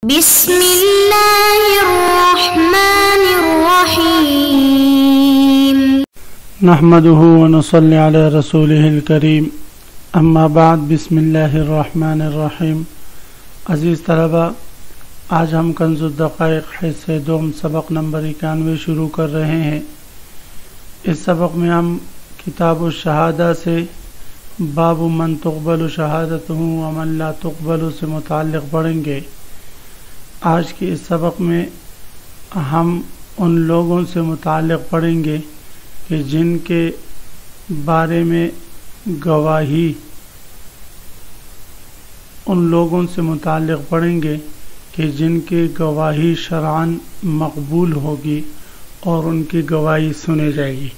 بسم اللہ الرحمن الرحیم نحمده ونصلي على رسوله الكريم اما بعد بسم اللہ الرحمن الرحیم۔ عزیز طلبہ، آج ہم کنز الدقائق حصہ دوم سبق نمبر 91 شروع کر رہے ہیں۔ اس سبق میں ہم کتاب الشہادہ سے باب من تقبل شہادتہ ومن لا تقبل سے متعلق پڑھیں گے۔ آج کے اس سبق میں ہم ان لوگوں سے متعلق پڑھیں گے کہ جن کے بارے میں گواہی شرعاً مقبول ہوگی اور ان کی گواہی سنی جائے گی۔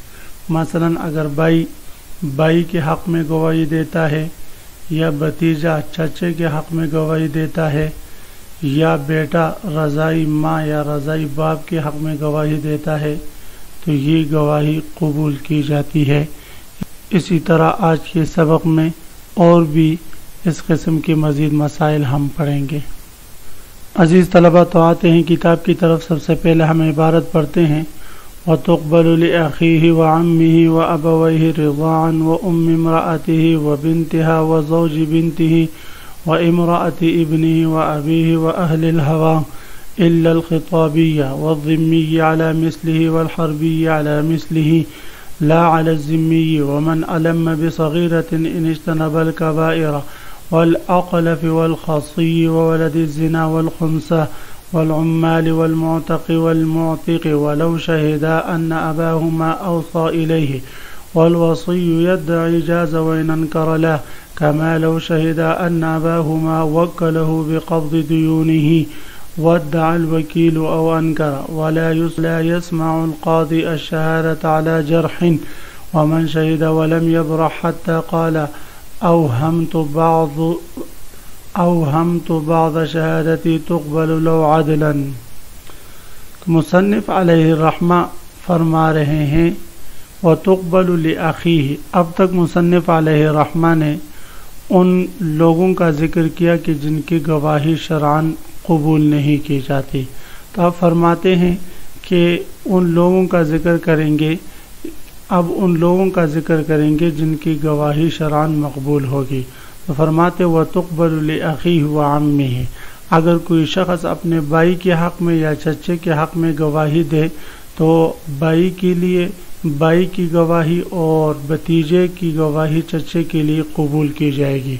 مثلا اگر بائی کے حق میں گواہی دیتا ہے، یا بھتیجا چچے کے حق میں گواہی دیتا ہے، یا بیٹا رضائی ماں یا رضائی باپ کے حق میں گواہی دیتا ہے تو یہ گواہی قبول کی جاتی ہے۔ اسی طرح آج کے سبق میں اور بھی اس قسم کے مزید مسائل ہم پڑھیں گے۔ عزیز طلبہ، تو آتے ہیں کتاب کی طرف۔ سب سے پہلے ہم عبارت پڑھتے ہیں: وَتُقْبَلُ لِأَخِيهِ وَعَمِّهِ وَأَبَوَيْهِ رِضَاعًا وَأُمِّ امْرَأَتِهِ وَبِنْتِهَا وَزَوْجِ بِنْتِهِ وَامْرَأَةِ ابْنِهِ وَأَبِيهِ وَأَهْلِ الْهَوَى إِلَّا الْخِطَابِيَّ وَالذِّمِّيِّ عَلَى مِثْلِهِ وَالْحَرْبِيِّ عَلى مِثْلِهِ لَا عَلَى الذِّمِّيِّ وَمَنْ أَلَمَّ بِصَغِيرَةٍ إِنِ اجْتَنَبَ الْكَبَائِرَ وَالْأَقْلَفِ وَالْخَصِيِّ وَوَلَدِ الزِّنَا وَالْخُنثَى وَالْعُمَّالِ وَالْمُعْتَقِ وَالْمُعْتِقِ وَلَوْ شَهِدَا أَنَّ أَبَاهُمَا أَوْصَى إِلَيْهِ والوصي يدعي جاز وإن أنكر له، كما لو شهد أن أباهما وكله بقبض ديونه وادعى الوكيل أو أنكر، ولا يسمع القاضي الشهادة على جرح، ومن شهد ولم يبرح حتى قال أوهمت بعض شهادتي تقبل لو عدلا۔ مصنف علیہ الرحمہ فرما رہے ہیں وَتُقْبَلُ لِأَخِيهِ۔ اب تک مصنف علیہ الرحمہ نے ان لوگوں کا ذکر کیا کہ جن کی گواہی شرعاً قبول نہیں کی جاتی، تو اب فرماتے ہیں کہ ان لوگوں کا ذکر کریں گے جن کی گواہی شرعاً مقبول ہوگی۔ تو فرماتے وَتُقْبَلُ لِأَخِيهِ وَعَمِّهِ۔ اگر کوئی شخص اپنے بھائی کے حق میں یا چچے کے حق میں گواہی دے تو بھائی کے لیے بھائی کی گواہی اور بھتیجے کی گواہی چچے کے لیے قبول کی جائے گی۔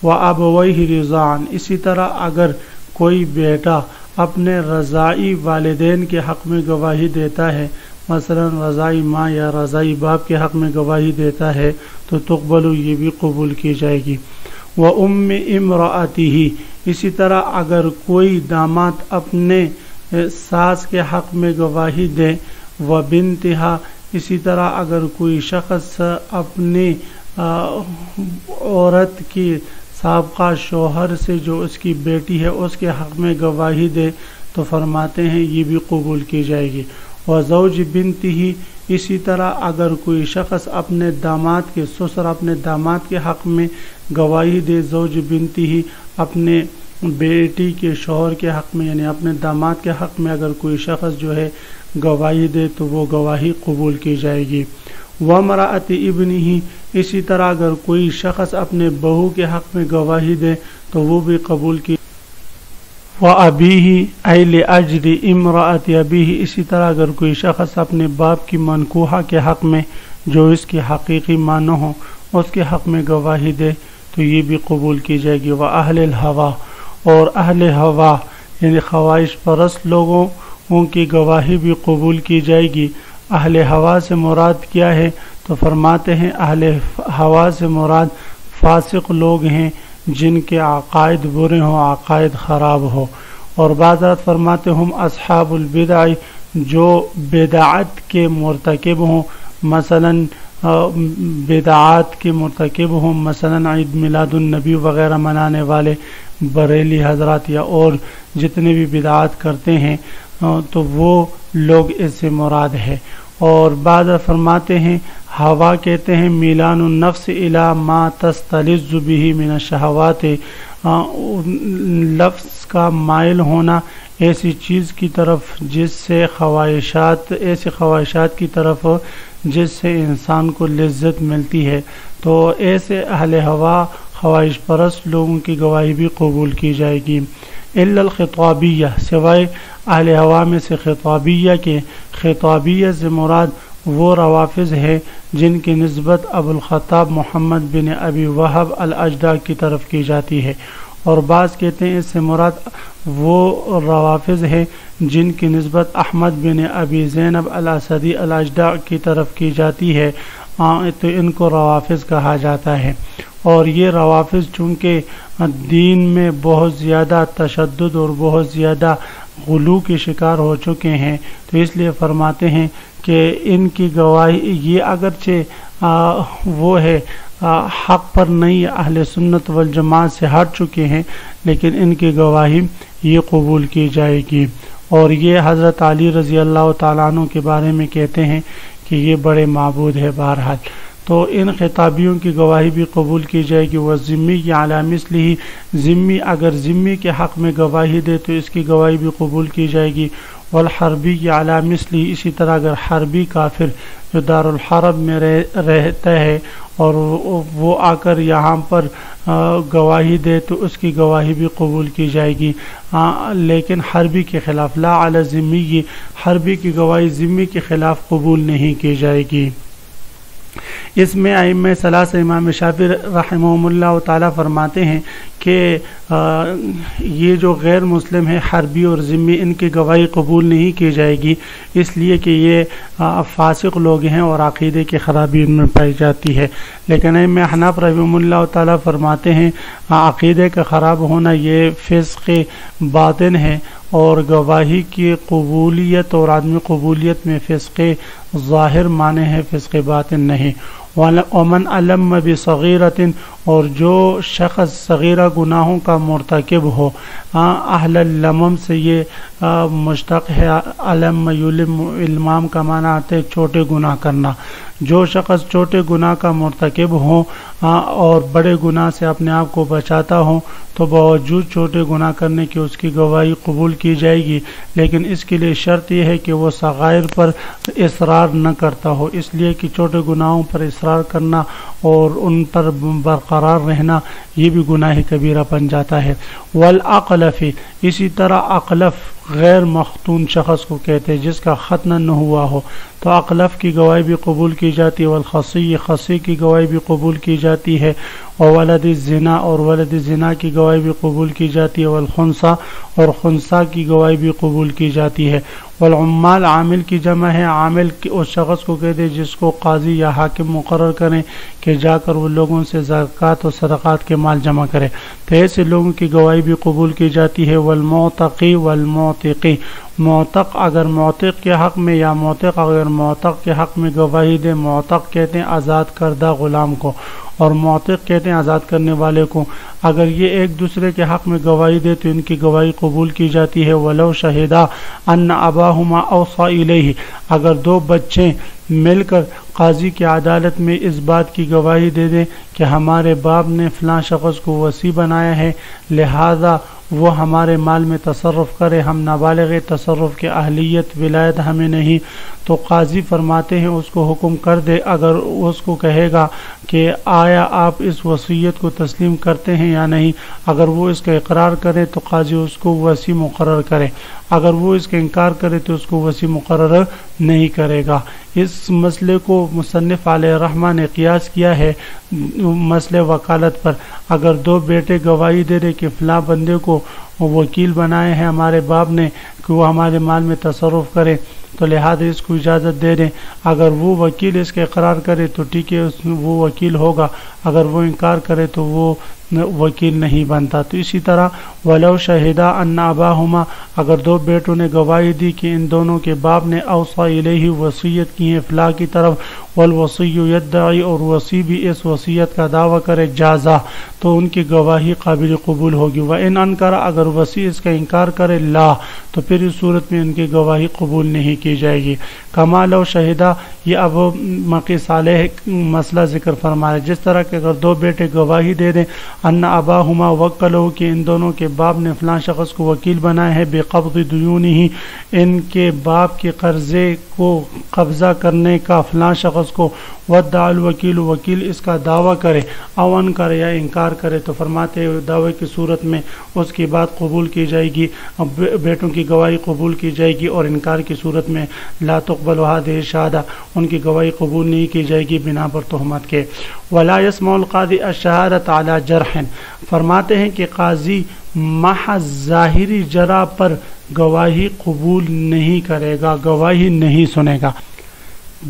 وَأَبَوَيْهِ رِضَاعًا۔ اسی طرح اگر کوئی بیٹا اپنے رضائی والدین کے حق میں گواہی دیتا ہے، مثلا رضائی ماں یا رضائی باپ کے حق میں گواہی دیتا ہے تو تقبل، یہ بھی قبول کی جائے گی۔ وَأُمِّ امْرَأَتِهِ۔ اسی طرح اگر کوئی داماد اپنے ساس کے حق میں گواہی دے، وَبِنْتِهَا۔ اسی طرح اگر کوئی شخص اپنی عورت کی سابقہ شوہر سے جو اس کی بیٹی ہے اس کے حق میں گواہی دے تو فرماتے ہیں یہ بھی قبول کی جائے گی۔ وزوج بنتہ۔ اسی طرح اگر کوئی شخص اپنے داماد کے سسر اپنے داماد کے حق میں گواہی دے، زوج بنتہ اپنے بیٹی کے شوہر کے حق میں، یعنی اپنے داماد کے حق میں اگر کوئی شخص جو ہے گواہی دے تو وہ گواہی قبول کی جائے گی۔ وامرأۃ ابنہ۔ اسی طرح اگر کوئی شخص اپنے بہو کے حق میں گواہی دے تو وہ بھی قبول کی۔ وابیہ ای لأجل امرأۃ ابیہ۔ اسی طرح اگر کوئی شخص اپنے باپ کی منکوحہ کے حق میں جو اس کی حقیقی ماں نہ ہو اس کے حق میں گواہی دے تو یہ بھی قبول کی جائے گی۔ واہل الہویٰ۔ اور اہل ہوا یعنی خواہش پرست لوگوں کی گواہی بھی قبول کی جائے گی۔ اہل ہوا سے مراد کیا ہے؟ تو فرماتے ہیں اہل ہوا سے مراد فاسق لوگ ہیں جن کے عقائد برے ہوں، عقائد خراب ہو۔ اور بعض رات فرماتے ہم اصحاب البدع، جو بدعات کے مرتکب ہوں، مثلا بدعات کے مرتکب ہوں، مثلا عید میلاد النبی وغیرہ منانے والے بریلی حضرات یا اور جتنے بھی بدعات کرتے ہیں تو وہ لوگ اس سے مراد ہے۔ اور بعض فرماتے ہیں ہوا کہتے ہیں میلان النفس الی ما تستلذ به من الشہوات، لفظ کا مائل ہونا ایسی چیز کی طرف جس سے ایسی خواہشات کی طرف جس سے انسان کو لذت ملتی ہے، تو ایسے اہل ہوا خواہش پرست لوگوں کی گواہی بھی قبول کی جائے گی۔ الا الخطابیہ، سوائے اہل ہوا میں سے خطابیہ کے۔ خطابیہ سے مراد وہ روافض ہے جن کی نسبت ابو الخطاب محمد بن ابی وہب الاجدع کی طرف کی جاتی ہے، اور بعض کہتے ہیں اس سے مراد وہ روافض ہے جن کی نسبت احمد بن ابی زینب الاسدی الاجدع کی طرف کی جاتی ہے، تو ان کو روافض کہا جاتا ہے۔ اور یہ روافض چونکہ دین میں بہت زیادہ تشدد اور بہت زیادہ غلو کے شکار ہو چکے ہیں، تو اس لیے فرماتے ہیں کہ ان کی گواہی یہ اگرچہ وہ ہے حق پر نہیں، اہل سنت والجماعت سے ہٹ چکے ہیں، لیکن ان کی گواہی یہ قبول کی جائے گی۔ اور یہ حضرت علی رضی اللہ تعالیٰ عنہ کے بارے میں کہتے ہیں کہ یہ بڑے معبود ہے۔ بہرحال تو ان خطابیوں کی گواہی بھی قبول کی جائے گی۔ والذمی علی مثلہ، ذمی اگر ذمی کے حق میں گواہی دے تو اس کی گواہی بھی قبول کی جائے گی۔ والحربی علی مثلہ، اسی طرح اگر حربی کافر جو دارالحرب میں رہتا ہے اور وہ آ کر یہاں پر گواہی دے تو اس کی گواہی بھی قبول کی جائے گی، لیکن حربی کے خلاف لا علی ذمی، حربی کی گواہی ذمی کے خلاف قبول نہیں کی جائے گی۔ اس میں ائمہ ثلاثہ امام شافعی رحمہم اللہ تعالیٰ فرماتے ہیں کہ یہ جو غیر مسلم ہے حربی اور ذمی، ان کی گواہی قبول نہیں کی جائے گی، اس لیے کہ یہ فاسق لوگ ہیں اور عقیدے کی خرابی ان میں پائی جاتی ہے۔ لیکن ائمہ احناف رحمہم اللہ تعالیٰ فرماتے ہیں عقیدے کا خراب ہونا یہ فسق باطن ہے، اور گواہی کی قبولیت اور عدم قبولیت میں فسق ظاہر معنی ہے، فسق باطن نہیں۔ ومن علم بصغیرۃ، اور جو شخص صغیرہ گناہوں کا مرتکب ہو، اہل اللمم سے یہ مشتق ہے، علم یلم، علمام کا معنی آتا ہے چھوٹے گناہ کرنا۔ جو شخص چھوٹے گناہ کا مرتکب ہو اور بڑے گناہ سے اپنے آپ کو بچاتا ہو تو باوجود چھوٹے گناہ کرنے کی اس کی گواہی قبول کی جائے گی، لیکن اس کے لیے شرط یہ ہے کہ وہ صغائر پر اصرار نہ کرتا ہو، اس لیے کہ چھوٹے گناہوں پر اصرار کرنا اور ان پر برقرار رہنا یہ بھی گناہ کبیرہ بن جاتا ہے۔ والاقلف، اسی طرح اقلف غیر مختون شخص کو کہتے ہیں جس کا ختنہ نہ ہوا ہو، تو اقلف کی گواہی بھی قبول کی جاتی ہے۔ والخصی، خصی کی گواہی بھی قبول کی جاتی ہے۔ وولد الزنا، اور ولد الزنا کی گواہی بھی قبول کی جاتی ہے۔ والخنثی، اور خنثی کی گواہی بھی قبول کی جاتی ہے۔ والعمال، عامل کی جمع ہے، عامل اس شخص کو کہتے ہیں جس کو قاضی یا حاکم مقرر کریں کہ جا کر وہ لوگوں سے زکوٰۃ و صدقات کے مال جمع کرے، تو ایسے لوگوں کی گواہی بھی قبول کی جاتی ہے۔ والمعتقی، والمعتقی، معتق اگر معتق کے حق میں یا معتق اگر معتق کے حق میں گواہی دے، معتق کہتے ہیں آزاد کردہ غلام کو، اور معتق کہتے ہیں آزاد کرنے والے کو، اگر یہ ایک دوسرے کے حق میں گواہی دے تو ان کی گواہی قبول کی جاتی ہے۔ ولو شہدا ان اباہما اوصى الیہ، اگر دو بچے مل کر قاضی کی عدالت میں اس بات کی گواہی دے دیں کہ ہمارے باپ نے فلاں شخص کو وصی بنایا ہے، لہذا وہ ہمارے مال میں تصرف کرے، ہم نابالغ، تصرف کی اہلیت ولایت ہمیں نہیں، تو قاضی فرماتے ہیں اس کو حکم کر دے، اگر اس کو کہے گا کہ آیا آپ اس وصیت کو تسلیم کرتے ہیں یا نہیں، اگر وہ اس کا اقرار کرے تو قاضی اس کو وصی مقرر کرے، اگر وہ اس کا انکار کرے تو اس کو وصی مقرر نہیں کرے گا۔ اس مسئلے کو مصنف علیہ رحمہ نے قیاس کیا ہے مسئلہ وکالت پر۔ اگر دو بیٹے گواہی دے دے کہ فلاں بندے کو وکیل بنائے ہیں ہمارے باپ نے کہ وہ ہمارے مال میں تصرف کرے، تو لہذا اس کو اجازت دے دیں، اگر وہ وکیل اس کا اقرار کرے تو ٹھیک ہے وہ وکیل ہوگا، اگر وہ انکار کرے تو وہ وکیل نہیں بنتا۔ تو اسی طرح ولو شہدا ان اباہما، اگر دو بیٹوں نے گواہی دی کہ ان دونوں کے باپ نے اوصى الیہ، وصیت کی ہے فلاں کی طرف، والوصی یدعی اور وصی بھی اس وصیت کا دعویٰ کرے جازہ تو ان کی گواہی قابل قبول ہوگی، وَإِنْ أَنْكَرَ اگر وصی اس کا انکار کرے لا تو پھر اس صورت میں ان کی گواہی قبول نہیں کی جائے گی۔ کما لو شہدہ، یہ اب مقی صالح مسئلہ ذکر فرمایا، جس طرح کہ اگر دو بیٹے گواہی دے دیں ان اباہما وکلو کہ ان دونوں کے باپ نے فلاں شخص کو وکیل بنایا ہے بقبض دیونہ، ان کے باپ کے قرضے کو قبضہ کرنے کا فلاں شخص کو، وادعا الوکیل، وکیل اس کا دعویٰ کرے، او انکر یا انکار کرے، تو فرماتے ہیں دعوے کی صورت میں اس کی بات قبول کی جائے گی، بیٹوں کی گواہی قبول کی جائے گی، اور انکار کی صورت میں لا تقبل هذه الشهادہ، ان کی گواہی قبول نہیں کی جائے گی بنا پر تہمت کے۔ ولا يسمع القاضی الشہادۃ علی جرح، فرماتے ہیں کہ قاضی محض ظاہری جرح پر گواہی قبول نہیں کرے گا، گواہی نہیں سنے گا۔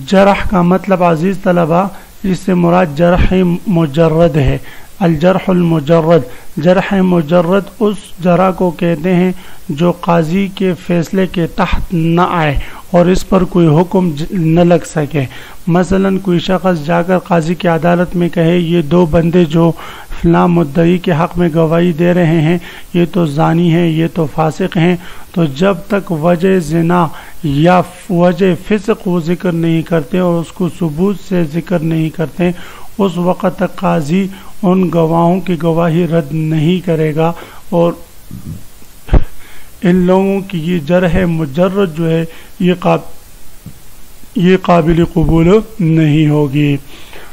جرح کا مطلب عزیز طلبہ اس سے مراد جرح مجرد ہے، الجرح المجرد، جرح مجرد اس جرح کو کہتے ہیں جو قاضی کے فیصلے کے تحت نہ آئے اور اس پر کوئی حکم نہ لگ سکے۔ مثلا کوئی شخص جا کر قاضی کی عدالت میں کہے یہ دو بندے جو فلاں مدعی کے حق میں گواہی دے رہے ہیں یہ تو زانی ہیں، یہ تو فاسق ہیں، تو جب تک وجہ زنا یا وجہ فسق وہ ذکر نہیں کرتے اور اس کو ثبوت سے ذکر نہیں کرتے اس وقت تک قاضی ان گواہوں کی گواہی رد نہیں کرے گا، اور ان لوگوں کی یہ جرح مجرد جو ہے یہ قابل قبول نہیں ہوگی۔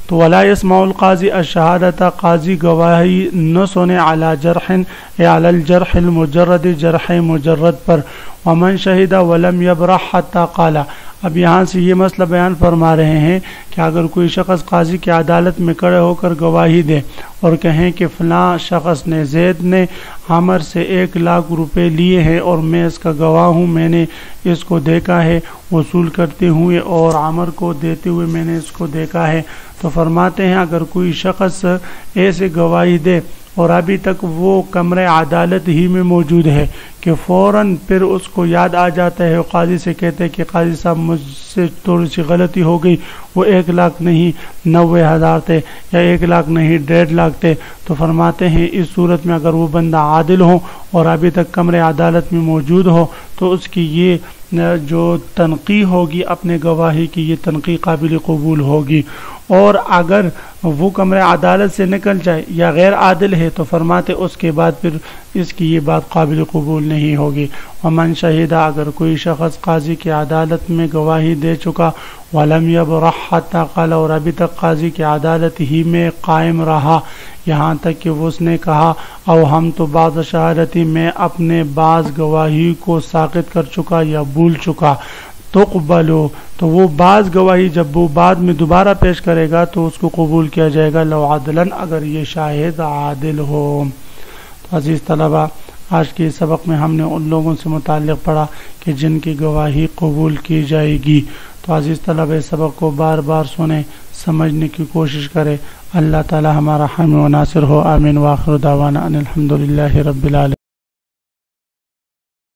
تو ولا يسمع القاضی الشہادۃ، قاضی گواہی نہ سنے علی جرح یا علی الجرح المجرد، جرح مجرد پر۔ ومن شہد ولم یبرح حتی قال، اب یہاں سے یہ مسئلہ بیان فرما رہے ہیں کہ اگر کوئی شخص قاضی کی عدالت میں کھڑے ہو کر گواہی دے اور کہیں کہ فلاں شخص نے، زید نے عامر سے 1,00,000 روپے لیے ہیں اور میں اس کا گواہ ہوں، میں نے اس کو دیکھا ہے وصول کرتے ہوئے اور عامر کو دیتے ہوئے میں نے اس کو دیکھا ہے، تو فرماتے ہیں اگر کوئی شخص ایسے گواہی دے اور ابھی تک وہ کمرے عدالت ہی میں موجود ہے کہ فوراً پھر اس کو یاد آ جاتا ہے، قاضی سے کہتے ہیں کہ قاضی صاحب مجھ سے تھوڑی سی غلطی ہو گئی، وہ 1,00,000 نہیں 90,000 تھے یا 1,00,000 نہیں 1,50,000 تھے، تو فرماتے ہیں اس صورت میں اگر وہ بندہ عادل ہو اور ابھی تک کمرے عدالت میں موجود ہو تو اس کی یہ جو تنقیح ہوگی اپنے گواہی کی، یہ تنقیح قابل قبول ہوگی، اور اگر وہ کمرے عدالت سے نکل جائے یا غیر عادل ہے تو فرماتے اس کے بعد پھر اس کی یہ بات قابل قبول نہیں ہوگی۔ ومن شہیدہ، اگر کوئی شخص قاضی کی عدالت میں گواہی دے چکا، ولم یبرح حتی قال، اور ابھی تک قاضی کی عدالت ہی میں قائم رہا یہاں تک کہ اس نے کہا او ہم تو بعض شہادتی، میں اپنے بعض گواہی کو ساقط کر چکا یا بھول چکا، تقبلو، تو وہ بعض گواہی جب وہ بعد میں دوبارہ پیش کرے گا تو اس کو قبول کیا جائے گا، لو عدلاً، اگر یہ شاہد عادل ہو۔ تو عزیز طلبہ، آج کے سبق میں ہم نے ان لوگوں سے متعلق پڑھا کہ جن کی گواہی قبول کی جائے گی۔ تو عزیز طلبہ، اس سبق کو بار بار سنیں، سمجھنے کی کوشش کریں۔ اللہ تعالی ہمارا حامی و ناصر ہو، آمین۔ وآخر دعوانا ان الحمدللہ رب العالمین۔